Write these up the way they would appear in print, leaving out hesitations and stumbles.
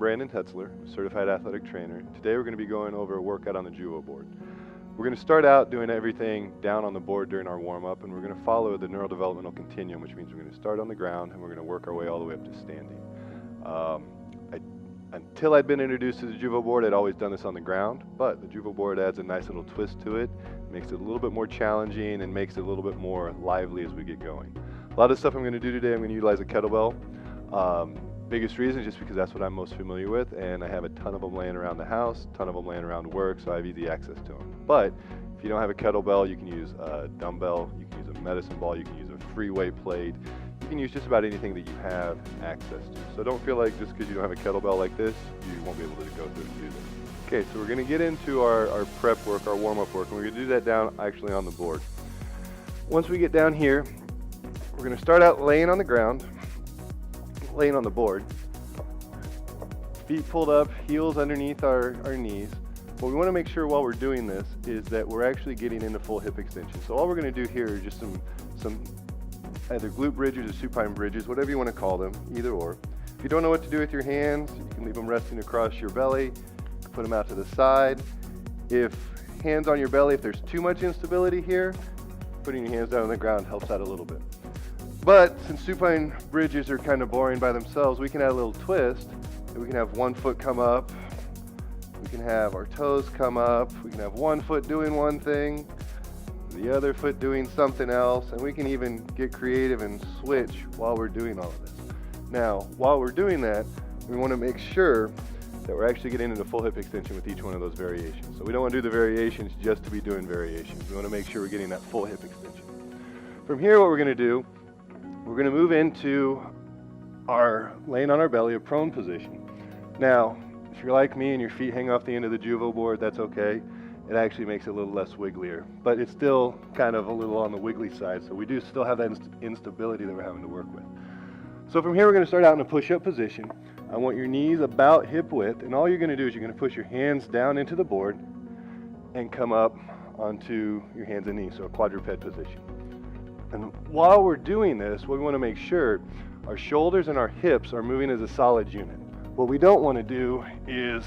Brandon Hetzler, certified athletic trainer. Today we're going to be going over a workout on the Juvo board. We're going to start out doing everything down on the board during our warm-up, and we're going to follow the neurodevelopmental continuum, which means we're going to start on the ground and we're going to work our way all the way up to standing. Until I'd been introduced to the Juvo board, I'd always done this on the ground, but the Juvo board adds a nice little twist to it, makes it a little bit more challenging and makes it a little bit more lively as we get going. A lot of stuff I'm going to do today, I'm going to utilize a kettlebell. Biggest reason is just because that's what I'm most familiar with, and I have a ton of them laying around the house, a ton of them laying around work, so I have easy access to them. But if you don't have a kettlebell, you can use a dumbbell, you can use a medicine ball, you can use a free weight plate, you can use just about anything that you have access to. So don't feel like just because you don't have a kettlebell like this, you won't be able to go through and do this. Okay, so we're going to get into our prep work, our warm-up work, and we're going to do that down actually on the board. Once we get down here, we're going to start out laying on the ground, laying on the board, feet pulled up, heels underneath our knees. What we want to make sure while we're doing this is that we're actually getting into full hip extension. So all we're going to do here is just some either glute bridges or supine bridges, whatever you want to call them, either or. If you don't know what to do with your hands, you can leave them resting across your belly, you can put them out to the side. If hands on your belly, if there's too much instability here, putting your hands down on the ground helps out a little bit. But since supine bridges are kind of boring by themselves, we can add a little twist. And we can have one foot come up, we can have our toes come up, we can have one foot doing one thing, the other foot doing something else, and we can even get creative and switch while we're doing all of this. Now, while we're doing that, we want to make sure that we're actually getting into full hip extension with each one of those variations. So we don't want to do the variations just to be doing variations. We want to make sure we're getting that full hip extension. From here, what we're going to do, we're going to move into our laying on our belly, a prone position. Now, if you're like me and your feet hang off the end of the Juvo board, that's okay. It actually makes it a little less wigglier, but it's still kind of a little on the wiggly side, so we do still have that instability that we're having to work with. So from here, we're going to start out in a push-up position. I want your knees about hip width, and all you're going to do is you're going to push your hands down into the board and come up onto your hands and knees, so a quadruped position. And while we're doing this, what we want to make sure our shoulders and our hips are moving as a solid unit. What we don't want to do is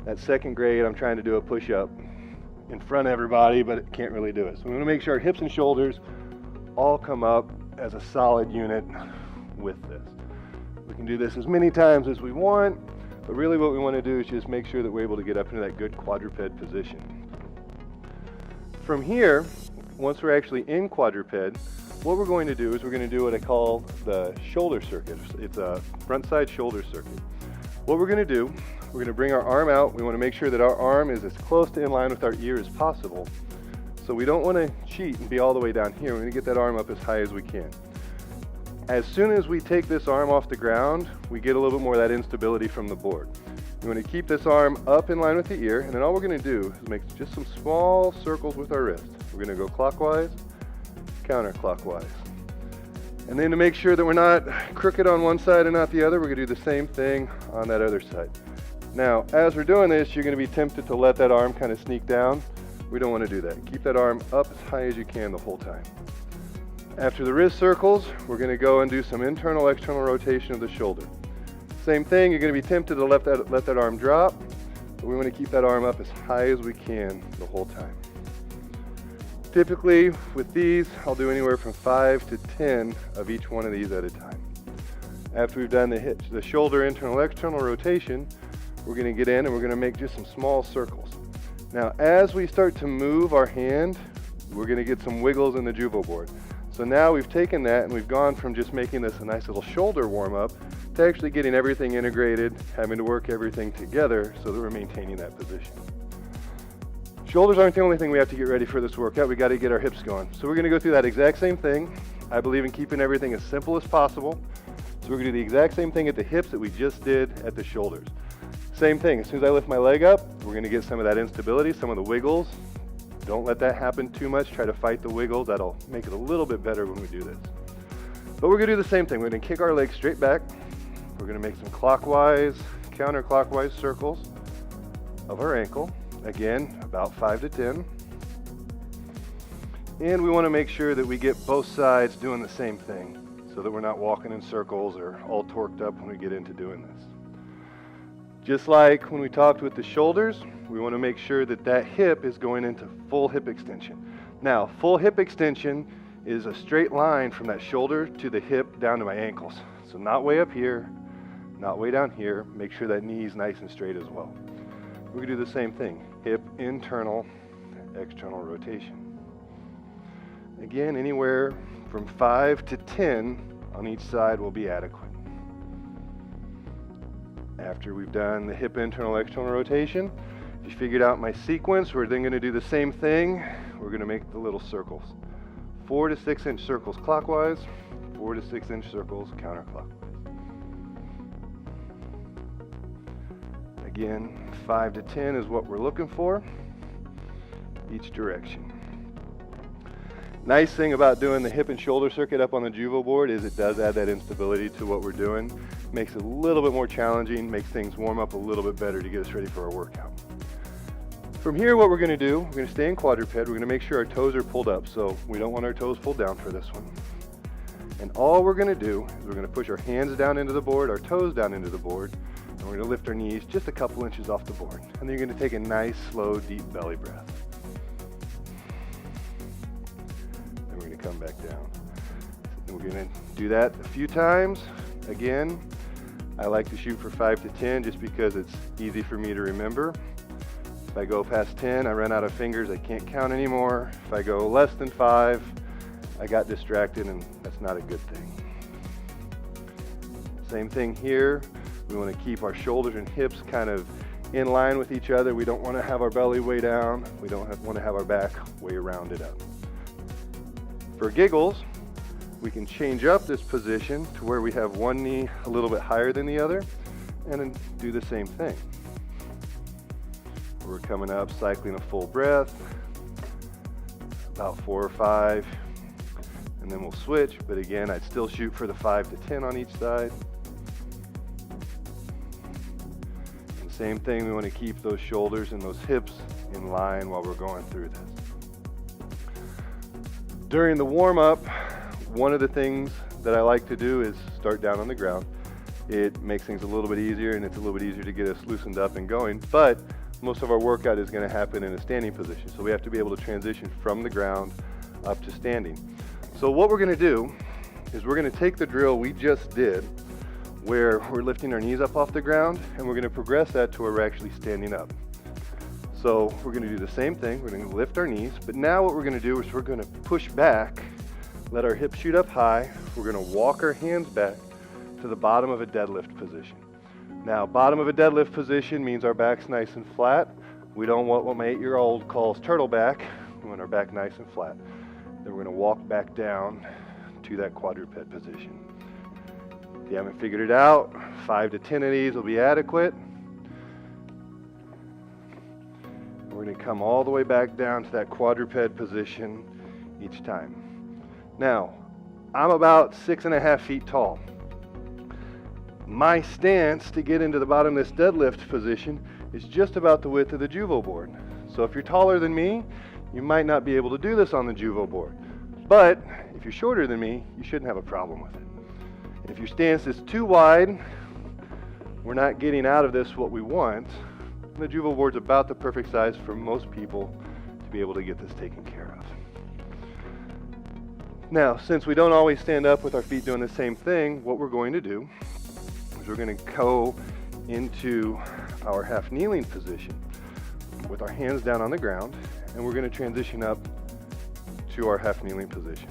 that second grade, I'm trying to do a push-up in front of everybody, but it can't really do it. So we want to make sure our hips and shoulders all come up as a solid unit with this. We can do this as many times as we want, but really what we want to do is just make sure that we're able to get up into that good quadruped position. From here, once we're actually in quadruped, what we're going to do is we're going to do what I call the shoulder circuit. It's a front side shoulder circuit. What we're going to do, we're going to bring our arm out. We want to make sure that our arm is as close to in line with our ear as possible. So we don't want to cheat and be all the way down here. We're going to get that arm up as high as we can. As soon as we take this arm off the ground, we get a little bit more of that instability from the board. We want to keep this arm up in line with the ear, and then all we're going to do is make just some small circles with our wrist. We're going to go clockwise, counterclockwise. And then to make sure that we're not crooked on one side and not the other, we're going to do the same thing on that other side. Now, as we're doing this, you're going to be tempted to let that arm kind of sneak down. We don't want to do that. Keep that arm up as high as you can the whole time. After the wrist circles, we're going to go and do some internal, external rotation of the shoulder. Same thing, you're going to be tempted to let that arm drop, but we want to keep that arm up as high as we can the whole time. Typically, with these, I'll do anywhere from 5 to 10 of each one of these at a time. After we've done the shoulder internal, external rotation, we're going to get in and we're going to make just some small circles. Now, as we start to move our hand, we're going to get some wiggles in the Juvo board. So now we've taken that and we've gone from just making this a nice little shoulder warm-up to actually getting everything integrated, having to work everything together so that we're maintaining that position. Shoulders aren't the only thing we have to get ready for this workout. We got to get our hips going. So we're going to go through that exact same thing. I believe in keeping everything as simple as possible. So we're going to do the exact same thing at the hips that we just did at the shoulders. Same thing, as soon as I lift my leg up, we're going to get some of that instability, some of the wiggles. Don't let that happen too much. Try to fight the wiggles. That'll make it a little bit better when we do this. But we're going to do the same thing. We're going to kick our legs straight back. We're going to make some clockwise, counterclockwise circles of our ankle. Again, about 5 to 10. And we want to make sure that we get both sides doing the same thing, so that we're not walking in circles or all torqued up when we get into doing this. Just like when we talked with the shoulders, we want to make sure that that hip is going into full hip extension. Now, full hip extension is a straight line from that shoulder to the hip down to my ankles. So not way up here, not way down here. Make sure that knee is nice and straight as well. We're gonna do the same thing. Hip internal, external rotation. Again, anywhere from 5 to 10 on each side will be adequate. After we've done the hip internal, external rotation, if you figured out my sequence, we're then gonna do the same thing. We're gonna make the little circles. 4 to 6 inch circles clockwise, 4 to 6 inch circles counterclockwise. Again, 5 to 10 is what we're looking for, each direction. Nice thing about doing the hip and shoulder circuit up on the Juvo board is it does add that instability to what we're doing. Makes it a little bit more challenging, makes things warm up a little bit better to get us ready for our workout. From here, what we're gonna do, we're gonna stay in quadruped. We're gonna make sure our toes are pulled up, so we don't want our toes pulled down for this one. And all we're gonna do is we're gonna push our hands down into the board, our toes down into the board, and we're gonna lift our knees just a couple inches off the board. And then you're gonna take a nice, slow, deep belly breath. And we're gonna come back down. And we're gonna do that a few times. Again, I like to shoot for 5 to 10 just because it's easy for me to remember. If I go past 10, I run out of fingers, I can't count anymore. If I go less than 5, I got distracted, and that's not a good thing. Same thing here. We want to keep our shoulders and hips kind of in line with each other. We don't want to have our belly way down. We don't want to have our back way rounded up. For giggles, we can change up this position to where we have one knee a little bit higher than the other, and then do the same thing. We're coming up, cycling a full breath, about 4 or 5, and then we'll switch. But again, I'd still shoot for the 5 to 10 on each side. And same thing, we want to keep those shoulders and those hips in line while we're going through this. During the warm-up, one of the things that I like to do is start down on the ground. It makes things a little bit easier, and it's a little bit easier to get us loosened up and going, but most of our workout is going to happen in a standing position, so we have to be able to transition from the ground up to standing. So what we're going to do is we're going to take the drill we just did where we're lifting our knees up off the ground, and we're going to progress that to where we're actually standing up. So we're going to do the same thing. We're going to lift our knees, but now what we're going to do is we're going to push back, let our hips shoot up high. We're going to walk our hands back to the bottom of a deadlift position. Now, bottom of a deadlift position means our back's nice and flat. We don't want what my 8-year-old calls turtle back. We want our back nice and flat. Then we're going to walk back down to that quadruped position. If you haven't figured it out, 5 to 10 of these will be adequate. We're going to come all the way back down to that quadruped position each time. Now, I'm about 6.5 feet tall. My stance to get into the bottomless deadlift position is just about the width of the Juvo board. So if you're taller than me, you might not be able to do this on the Juvo board. But if you're shorter than me, you shouldn't have a problem with it. If your stance is too wide, we're not getting out of this what we want. The Juvo board's about the perfect size for most people to be able to get this taken care of. Now, since we don't always stand up with our feet doing the same thing, what we're going to do is we're going to go into our half kneeling position with our hands down on the ground, and we're going to transition up to our half kneeling position.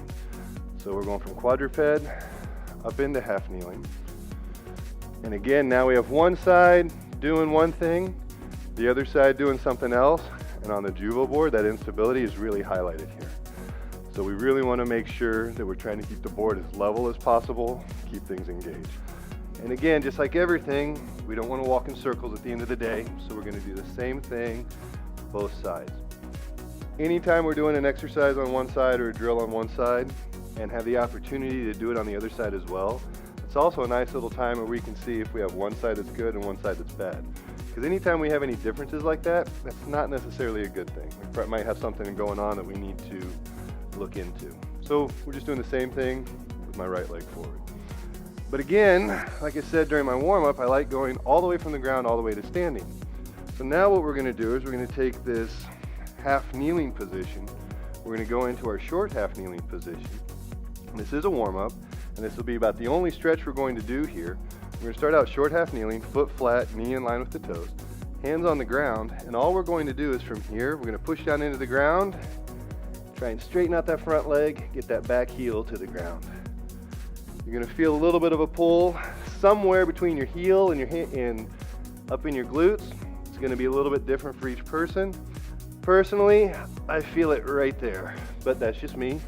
So we're going from quadruped up into half kneeling. And again, now we have one side doing one thing, the other side doing something else, and on the Juvo board, that instability is really highlighted here. So we really want to make sure that we're trying to keep the board as level as possible, keep things engaged. And again, just like everything, we don't want to walk in circles at the end of the day, so we're going to do the same thing both sides. Anytime we're doing an exercise on one side or a drill on one side and have the opportunity to do it on the other side as well, it's also a nice little time where we can see if we have one side that's good and one side that's bad. Because anytime we have any differences like that, that's not necessarily a good thing. We might have something going on that we need to look into. So we're just doing the same thing with my right leg forward. But again, like I said during my warm-up, I like going all the way from the ground all the way to standing. So now what we're going to do is we're going to take this half kneeling position. We're going to go into our short half kneeling position. This is a warm-up, and this will be about the only stretch we're going to do here. We're going to start out short half kneeling, foot flat, knee in line with the toes, hands on the ground, and all we're going to do is from here, we're going to push down into the ground, try and straighten out that front leg, get that back heel to the ground. You're going to feel a little bit of a pull somewhere between your heel and your hand and up in your glutes. It's going to be a little bit different for each person. Personally, I feel it right there, but that's just me.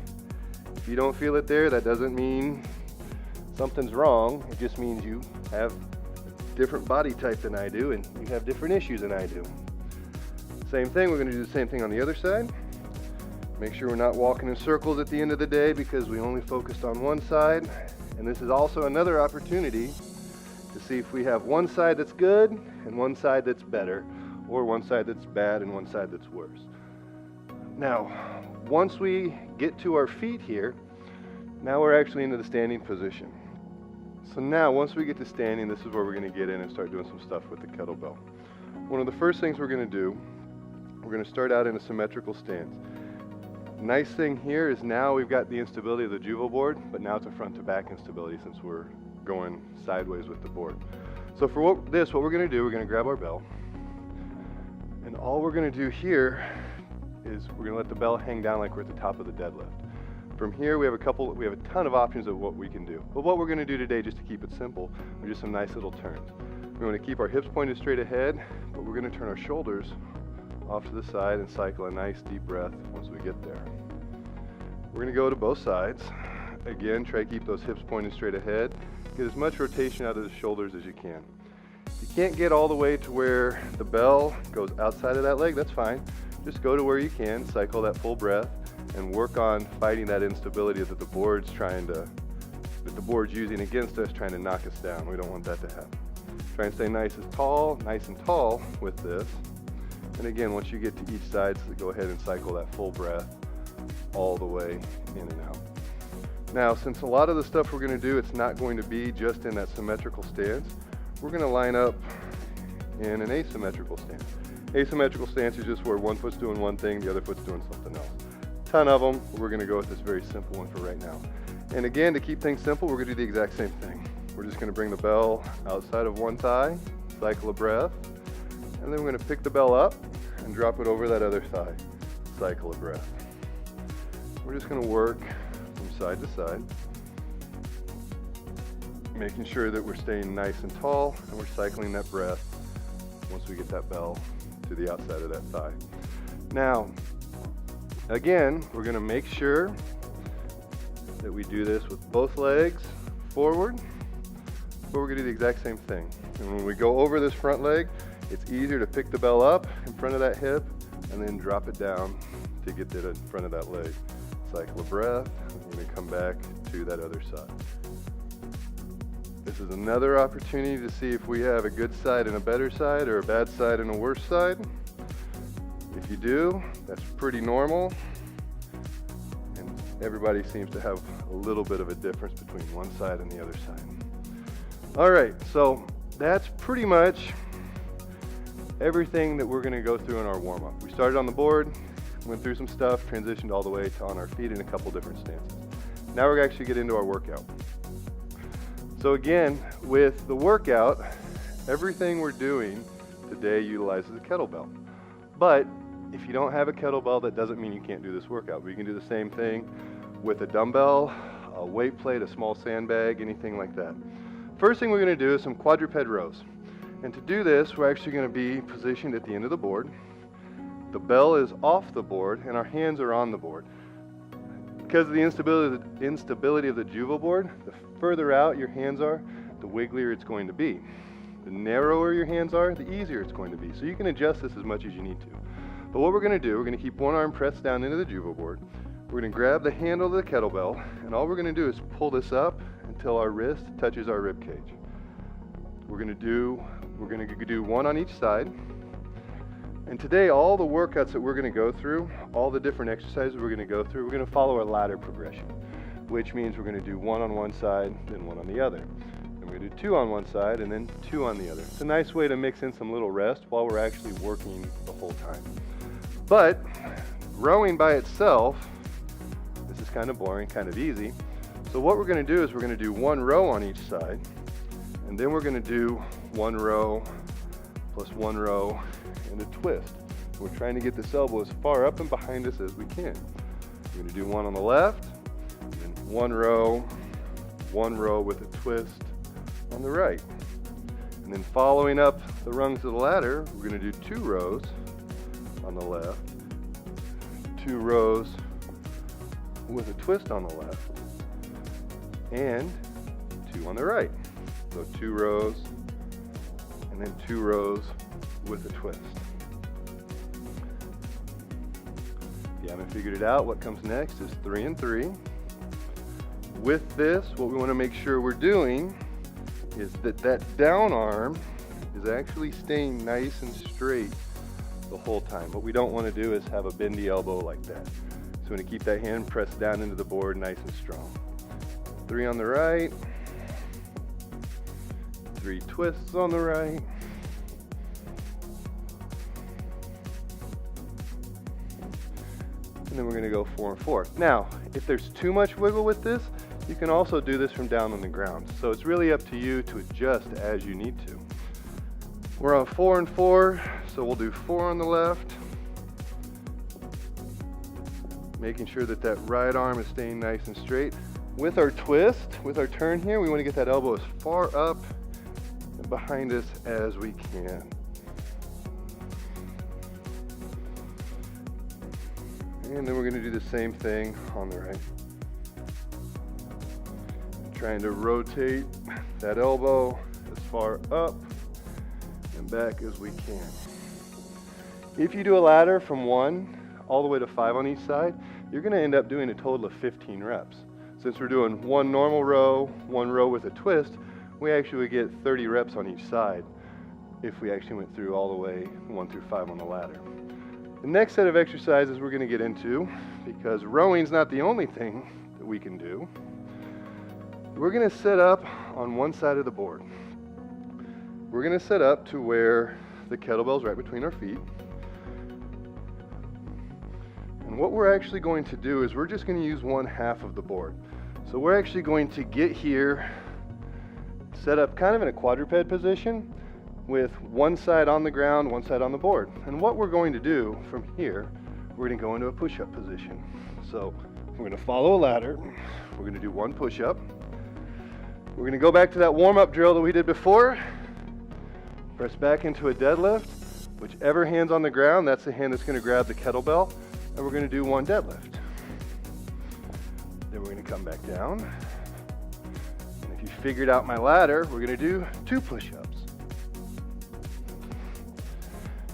If you don't feel it there, that doesn't mean something's wrong. It just means you have a different body type than I do and you have different issues than I do. Same thing, we're going to do the same thing on the other side. Make sure we're not walking in circles at the end of the day because we only focused on one side. And this is also another opportunity to see if we have one side that's good and one side that's better, or one side that's bad and one side that's worse. Now, once we get to our feet here, now we're actually into the standing position. So now, once we get to standing, this is where we're going to get in and start doing some stuff with the kettlebell. One of the first things we're going to do, we're going to start out in a symmetrical stance. Nice thing here is now we've got the instability of the Juvo board, but now it's a front to back instability since we're going sideways with the board. So for what we're going to do, we're going to grab our bell, and all we're going to do here is we're going to let the bell hang down like we're at the top of the deadlift. From here we have a ton of options of what we can do. But what we're going to do today, just to keep it simple, are just some nice little turns. We want to keep our hips pointed straight ahead, but we're going to turn our shoulders off to the side and cycle a nice deep breath once we get there. We're going to go to both sides. Again, try to keep those hips pointed straight ahead. Get as much rotation out of the shoulders as you can. If you can't get all the way to where the bell goes outside of that leg, that's fine. Just go to where you can, cycle that full breath, and work on fighting that instability that the board's using against us, trying to knock us down. We don't want that to happen. Try and stay nice and tall with this. And again, once you get to each side, so go ahead and cycle that full breath all the way in and out. Now, since a lot of the stuff we're going to do, it's not going to be just in that symmetrical stance, we're going to line up in an asymmetrical stance. Asymmetrical stance is just where one foot's doing one thing, the other foot's doing something else. Ton of them, but we're going to go with this very simple one for right now. And again, to keep things simple, we're going to do the exact same thing. We're just going to bring the bell outside of one thigh, cycle a breath, and then we're going to pick the bell up and drop it over that other thigh, cycle a breath. We're just going to work from side to side, making sure that we're staying nice and tall and we're cycling that breath once we get that bell to the outside of that thigh. Now, again, we're going to make sure that we do this with both legs forward, but we're going to do the exact same thing. And when we go over this front leg, it's easier to pick the bell up in front of that hip and then drop it down to get it in front of that leg. Cycle a breath, and we're going to come back to that other side. This is another opportunity to see if we have a good side and a better side, or a bad side and a worse side. If you do, that's pretty normal. And everybody seems to have a little bit of a difference between one side and the other side. All right, so that's pretty much everything that we're going to go through in our warm-up. We started on the board, went through some stuff, transitioned all the way to on our feet in a couple different stances. Now we're going to actually get into our workout. So again, with the workout, everything we're doing today utilizes a kettlebell. But if you don't have a kettlebell, that doesn't mean you can't do this workout. We can do the same thing with a dumbbell, a weight plate, a small sandbag, anything like that. First thing we're going to do is some quadruped rows. And to do this, we're actually going to be positioned at the end of the board. The bell is off the board and our hands are on the board. Because of the instability of the Juvo board, the further out your hands are, the wigglier it's going to be. The narrower your hands are, the easier it's going to be. So you can adjust this as much as you need to. But what we're going to do, we're going to keep one arm pressed down into the Juvo board. We're going to grab the handle of the kettlebell, and all we're going to do is pull this up until our wrist touches our rib cage. We're going to do one on each side. And today, all the workouts that we're going to go through, all the different exercises we're going to go through, we're going to follow a ladder progression, which means we're going to do one on one side, then one on the other. going to do 2 on one side and then 2 on the other. It's a nice way to mix in some little rest while we're actually working the whole time. But rowing by itself, this is kind of boring, kind of easy. So what we're going to do is we're going to do 1 row on each side, and then we're going to do 1 row plus 1 row and a twist. We're trying to get this elbow as far up and behind us as we can. We're going to do 1 on the left, and then 1 row with a twist on the right. And then following up the rungs of the ladder, we're going to do 2 rows on the left, 2 rows with a twist on the left, and 2 on the right. So 2 rows and then 2 rows with a twist. If you haven't figured it out, what comes next is 3 and 3. With this, what we want to make sure we're doing is that down arm is actually staying nice and straight the whole time. What we don't want to do is have a bendy elbow like that. So we want to keep that hand pressed down into the board nice and strong. 3 on the right, 3 twists on the right, and then we're going to go 4 and 4. Now, if there's too much wiggle with this, you can also do this from down on the ground. So it's really up to you to adjust as you need to. We're on 4 and 4, so we'll do 4 on the left, making sure that that right arm is staying nice and straight. With our twist, with our turn here, we want to get that elbow as far up and behind us as we can. And then we're going to do the same thing on the right. Trying to rotate that elbow as far up and back as we can. If you do a ladder from 1 all the way to 5 on each side, you're going to end up doing a total of 15 reps. Since we're doing 1 normal row, 1 row with a twist, we actually would get 30 reps on each side if we actually went through all the way 1 through 5 on the ladder. The next set of exercises we're going to get into, because rowing's not the only thing that we can do, we're going to set up on one side of the board. We're going to set up to where the kettlebell's right between our feet. And what we're actually going to do is we're just going to use 1/2 of the board. So we're actually going to get here, set up kind of in a quadruped position with one side on the ground, one side on the board. And what we're going to do from here, we're going to go into a push-up position. So we're going to follow a ladder. We're going to do 1 push-up. We're going to go back to that warm-up drill that we did before. Press back into a deadlift. Whichever hand's on the ground, that's the hand that's going to grab the kettlebell. And we're going to do 1 deadlift. Then we're going to come back down. And if you figured out my ladder, we're going to do 2 push-ups.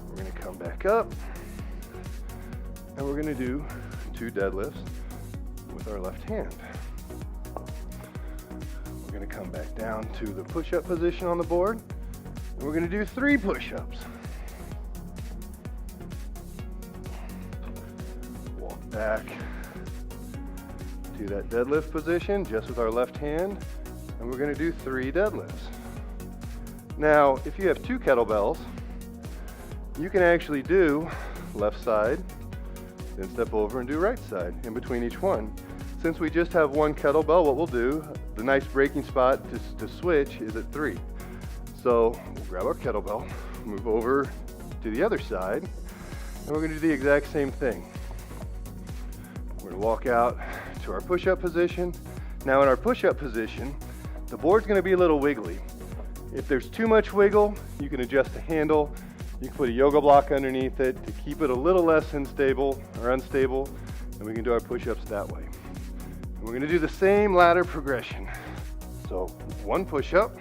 We're going to come back up. And we're going to do 2 deadlifts with our left hand. We're going to come back down to the push-up position on the board. And we're going to do 3 push-ups. Walk back to that deadlift position just with our left hand. And we're going to do 3 deadlifts. Now, if you have 2 kettlebells, you can actually do left side, then step over and do right side in between each one. Since we just have 1 kettlebell, what we'll do, the nice breaking spot to switch is at 3. So we'll grab our kettlebell, move over to the other side, and we're going to do the exact same thing. We're going to walk out to our push-up position. Now in our push-up position, the board's going to be a little wiggly. If there's too much wiggle, you can adjust the handle. You can put a yoga block underneath it to keep it a little less unstable, and we can do our push-ups that way. And we're going to do the same ladder progression. So 1 push-up.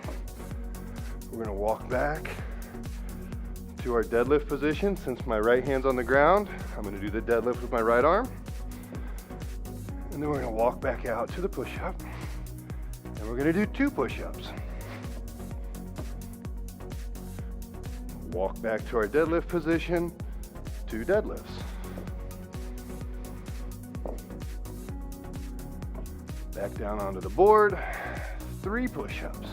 We're going to walk back to our deadlift position. Since my right hand's on the ground, I'm going to do the deadlift with my right arm. And then we're going to walk back out to the push-up. And we're going to do 2 push-ups. Walk back to our deadlift position, 2 deadlifts. Back down onto the board, 3 push-ups.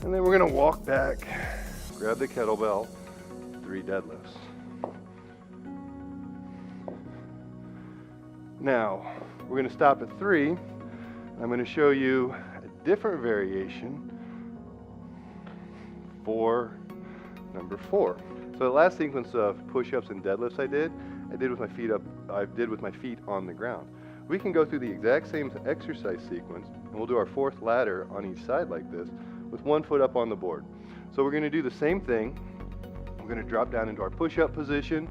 And then we're gonna walk back, grab the kettlebell, 3 deadlifts. Now, we're gonna stop at 3. I'm gonna show you a different variation for number 4. So the last sequence of push-ups and deadlifts I did with my feet up, I did with my feet on the ground. We can go through the exact same exercise sequence, and we'll do our 4th ladder on each side like this, with 1 foot up on the board. So we're gonna do the same thing. We're gonna drop down into our push-up position.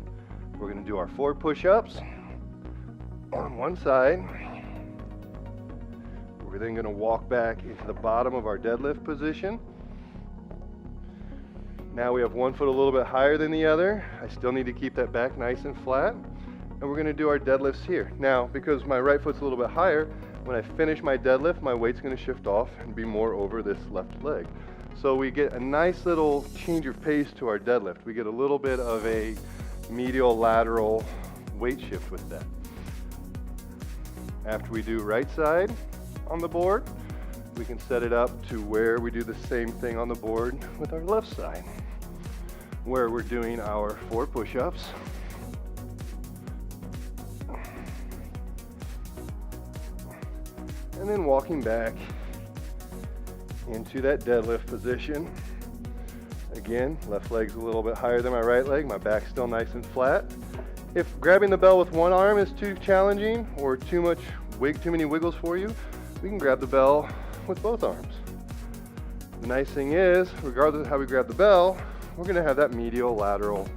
We're gonna do our 4 push-ups on one side. We're then gonna walk back into the bottom of our deadlift position. Now we have 1 foot a little bit higher than the other. I still need to keep that back nice and flat. And we're gonna do our deadlifts here. Now, because my right foot's a little bit higher, when I finish my deadlift, my weight's gonna shift off and be more over this left leg. So we get a nice little change of pace to our deadlift. We get a little bit of a medial lateral weight shift with that. After we do right side on the board, we can set it up to where we do the same thing on the board with our left side, where we're doing our 4 push-ups. And then walking back into that deadlift position. Again, left leg's a little bit higher than my right leg. My back's still nice and flat. If grabbing the bell with one arm is too challenging or too many wiggles for you, we can grab the bell with both arms. The nice thing is, regardless of how we grab the bell, we're gonna have that medial lateral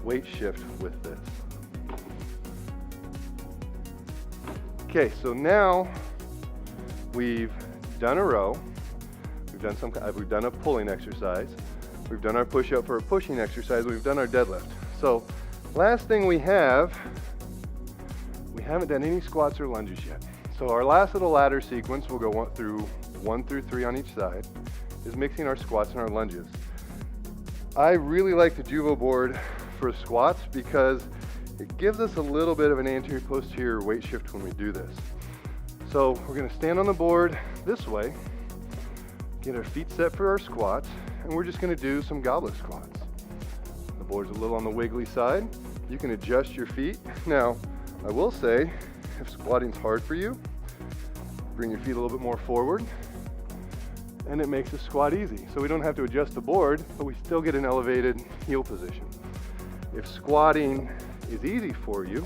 weight shift with this. Okay, so now we've done a row, we've done a pulling exercise, we've done our push-up for a pushing exercise, we've done our deadlift. So last thing we haven't done any squats or lunges yet. So our last little ladder sequence, we'll go 1 through 3 on each side, is mixing our squats and our lunges. I really like the Juvo board for squats because it gives us a little bit of an anterior posterior weight shift when we do this. So we're gonna stand on the board this way, get our feet set for our squats, and we're just gonna do some goblet squats. The board's a little on the wiggly side. You can adjust your feet. Now, I will say, if squatting's hard for you, bring your feet a little bit more forward, and it makes the squat easy. So we don't have to adjust the board, but we still get an elevated heel position. If squatting is easy for you,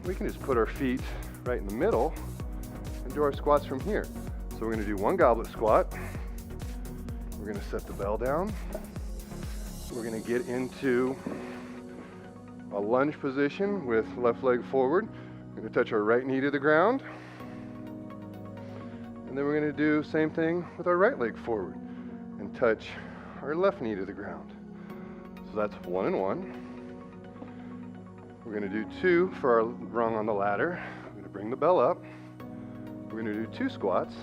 we can just put our feet right in the middle and do our squats from here. So we're gonna do 1 goblet squat. We're gonna set the bell down. We're gonna get into a lunge position with left leg forward. We're gonna touch our right knee to the ground. And then we're gonna do same thing with our right leg forward and touch our left knee to the ground. So that's 1 and 1. We're gonna do 2 for our rung on the ladder. We're gonna bring the bell up. We're gonna do 2 squats.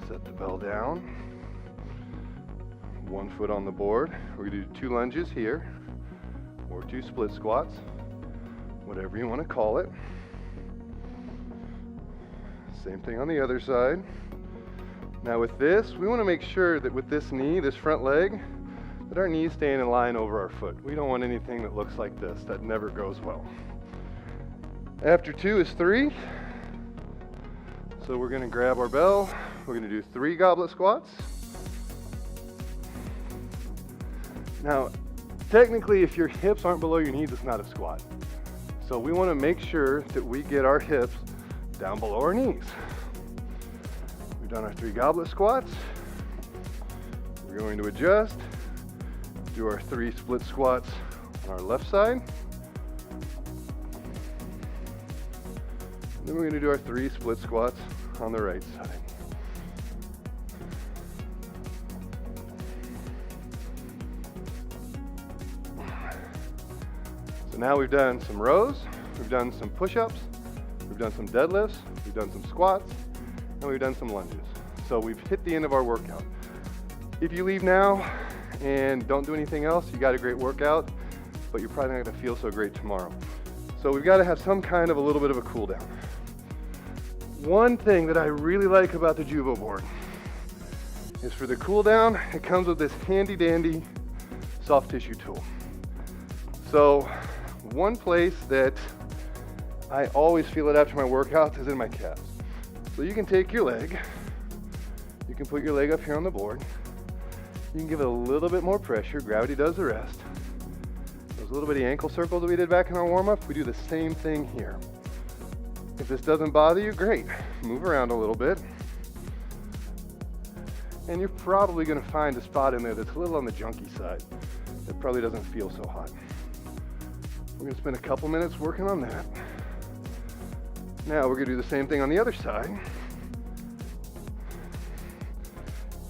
Set the bell down. 1 foot on the board. We're gonna do 2 lunges here, or 2 split squats, whatever you want to call it. Same thing on the other side. Now with this, we want to make sure that with this knee, this front leg, that our knee's staying in line over our foot. We don't want anything that looks like this. That never goes well. After 2 is 3. So we're going to grab our bell. We're going to do 3 goblet squats. Now, technically, if your hips aren't below your knees, it's not a squat. So we want to make sure that we get our hips down below our knees. We've done our 3 goblet squats. We're going to adjust, do our 3 split squats on our left side. And then we're going to do our 3 split squats on the right side. So now we've done some rows, we've done some push-ups, we've done some deadlifts, we've done some squats, and we've done some lunges. So we've hit the end of our workout. If you leave now and don't do anything else, you got a great workout, but you're probably not going to feel so great tomorrow. So we've got to have some kind of a little bit of a cool down. One thing that I really like about the Juvo board is for the cool down, it comes with this handy dandy soft tissue tool. So one place that I always feel it after my workouts is in my calves. So you can take your leg, you can put your leg up here on the board, you can give it a little bit more pressure, gravity does the rest. Those little bitty ankle circles that we did back in our warm-up, we do the same thing here. If this doesn't bother you, great. Move around a little bit. And you're probably gonna find a spot in there that's a little on the junky side. That probably doesn't feel so hot. We're gonna spend a couple minutes working on that. Now we're gonna do the same thing on the other side.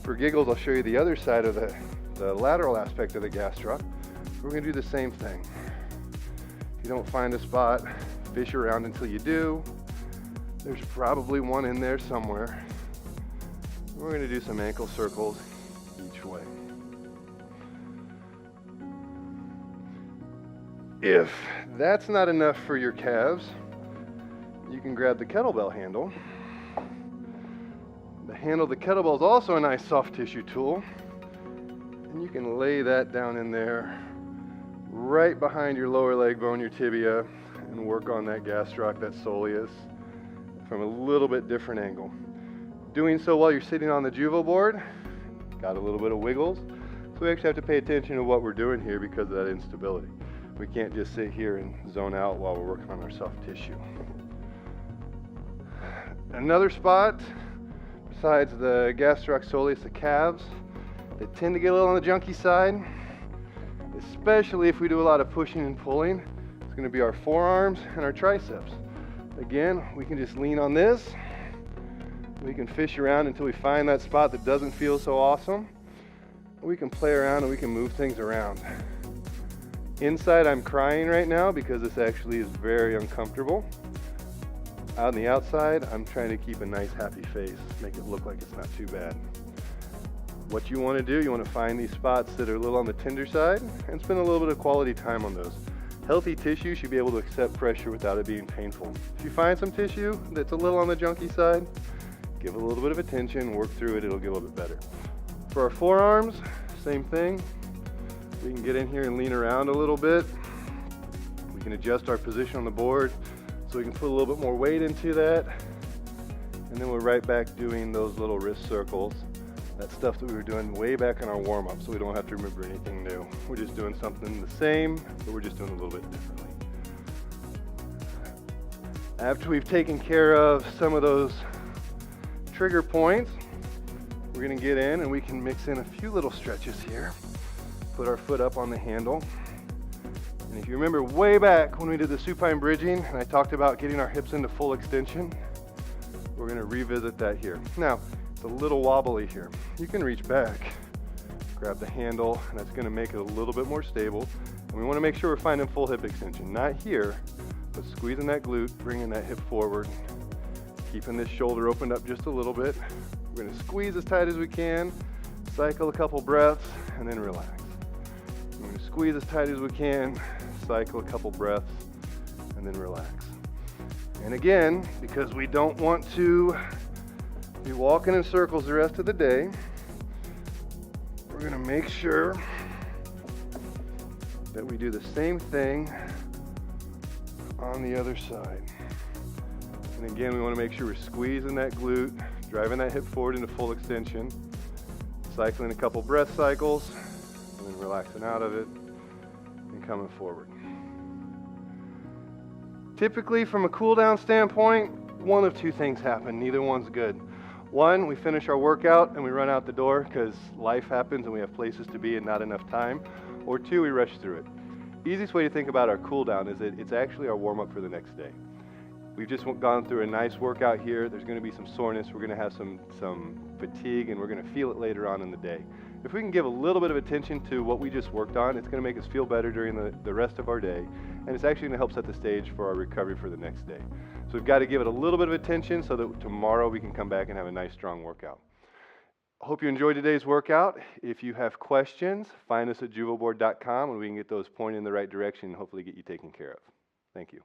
For giggles, I'll show you the other side of the lateral aspect of the gastroc. We're gonna do the same thing. If you don't find a spot, fish around until you do. There's probably one in there somewhere. We're gonna do some ankle circles each way. If that's not enough for your calves, you can grab the kettlebell handle. The handle of the kettlebell is also a nice soft tissue tool. And you can lay that down in there right behind your lower leg bone, your tibia, and work on that gastroc, that soleus, from a little bit different angle. Doing so while you're sitting on the Juvo board, got a little bit of wiggles. So we actually have to pay attention to what we're doing here because of that instability. We can't just sit here and zone out while we're working on our soft tissue. Another spot, besides the gastroc, soleus, the calves, they tend to get a little on the junky side, especially if we do a lot of pushing and pulling. It's going to be our forearms and our triceps. Again, we can just lean on this. We can fish around until we find that spot that doesn't feel so awesome. We can play around and we can move things around. Inside, I'm crying right now because this actually is very uncomfortable. Out on the outside, I'm trying to keep a nice happy face, make it look like it's not too bad. What you want to do, you want to find these spots that are a little on the tender side and spend a little bit of quality time on those. Healthy tissue should be able to accept pressure without it being painful. If you find some tissue that's a little on the junky side, give it a little bit of attention, work through it, it'll get a little bit better. For our forearms, same thing. We can get in here and lean around a little bit. We can adjust our position on the board so we can put a little bit more weight into that. And then we're right back doing those little wrist circles. That stuff that we were doing way back in our warm-up, so we don't have to remember anything new. We're just doing something the same, but we're just doing it a little bit differently. After we've taken care of some of those trigger points, we're gonna get in and we can mix in a few little stretches here. Put our foot up on the handle. And if you remember way back when we did the supine bridging and I talked about getting our hips into full extension, we're gonna revisit that here. Now, it's a little wobbly here. You can reach back, grab the handle, and that's gonna make it a little bit more stable. And we wanna make sure we're finding full hip extension. Not here, but squeezing that glute, bringing that hip forward, keeping this shoulder opened up just a little bit. We're gonna squeeze as tight as we can, cycle a couple breaths, and then relax. We're gonna squeeze as tight as we can, cycle a couple breaths, and then relax. And again, because we don't want to be walking in circles the rest of the day, we're gonna make sure that we do the same thing on the other side. And again, we wanna make sure we're squeezing that glute, driving that hip forward into full extension, cycling a couple breath cycles, and then relaxing out of it and coming forward. Typically, from a cool down standpoint, one of two things happen. Neither one's good. One, we finish our workout and we run out the door because life happens and we have places to be and not enough time. Or two, we rush through it. Easiest way to think about our cool down is that it's actually our warm up for the next day. We've just gone through a nice workout here. There's going to be some soreness. We're going to have some fatigue, and we're going to feel it later on in the day. If we can give a little bit of attention to what we just worked on, it's going to make us feel better during the rest of our day, and it's actually going to help set the stage for our recovery for the next day. So we've got to give it a little bit of attention so that tomorrow we can come back and have a nice, strong workout. I hope you enjoyed today's workout. If you have questions, find us at juvoboard.com, and we can get those pointed in the right direction and hopefully get you taken care of. Thank you.